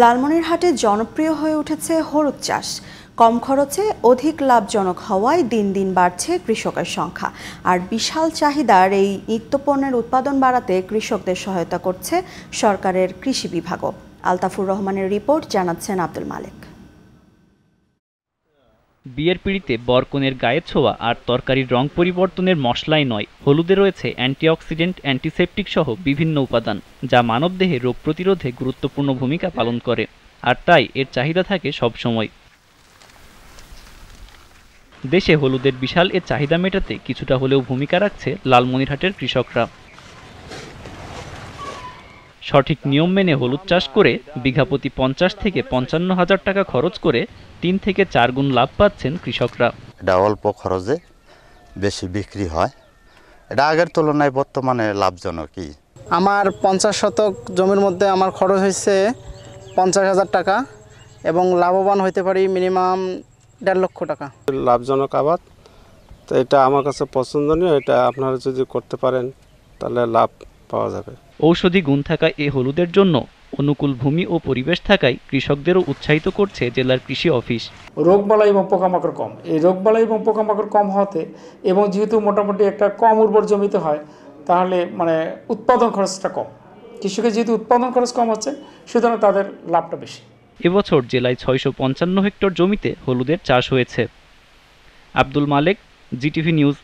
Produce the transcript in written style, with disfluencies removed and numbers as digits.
লালমনিরহাটে জনপ্রিয় হয়ে উঠেছে হলুদ চাষ। কম খরচে অধিক লাভজনক হওয়ায় দিন দিন বাড়ছে কৃষকের সংখ্যা। আর বিশাল চাহিদার এই নিত্যপণ্যের উৎপাদন বাড়াতে কৃষকদের সহায়তা করছে সরকারের কৃষি বিভাগও। আলতাফুর রহমানের রিপোর্ট, জানাচ্ছেন আব্দুল মালেক। বিয়ের পিঁড়িতে বরকনের গায়ে ছোঁয়া আর তরকারির রং পরিবর্তনের মশলাই নয়, হলুদে রয়েছে অ্যান্টিঅক্সিডেন্ট, অ্যান্টিসেপটিক সহ বিভিন্ন উপাদান, যা মানবদেহে রোগ প্রতিরোধে গুরুত্বপূর্ণ ভূমিকা পালন করে। আর তাই এর চাহিদা থাকে সবসময়। দেশে হলুদের বিশাল এর চাহিদা মেটাতে কিছুটা হলেও ভূমিকা রাখছে লালমনিরহাটের কৃষকরা। সঠিক নিয়ম মেনে হলুদ চাষ করে বিঘাপ্রতি 50 থেকে 55 হাজার টাকা খরচ করে 3 থেকে 4 গুণ লাভ পাচ্ছেন কৃষকরা। এটা অল্প খরচে বেশি বিক্রি হয়। এটা আগের তুলনায় বর্তমানে লাভজনকই। আমার 50 শতক জমির মধ্যে আমার খরচ হয়েছে 50,000 টাকা এবং লাভবান হইতে পারি মিনিমাম 1.5 লক্ষ টাকা। লাভজনক আবাদ, তো এটা আমার কাছে পছন্দনীয়। এটা আপনারা যদি করতে পারেন তাহলে লাভ পাওয়া যাবে। ঔষধি গুণ থাকা এই হলুদের জন্য অনুকূল ভূমি ও পরিবেশ থাকায় কৃষকদেরও উৎসাহিত করছে জেলার কৃষি অফিস। রোগবালাই এবং পোকামাকড় কম, এই রোগবালাই এবং পোকামাকড় কম হওয়াতে এবং যেহেতু মোটামুটি একটা কম উর্বর জমিতে হয়, তাহলে উৎপাদন খরচটা কম। কৃষকের যেহেতু উৎপাদন খরচ কম হচ্ছে, সুতরাং তাদের লাভটা বেশি। এবছর জেলায় 655 হেক্টর জমিতে হলুদের চাষ হয়েছে। আব্দুল মালেক, জিটিভি নিউজ।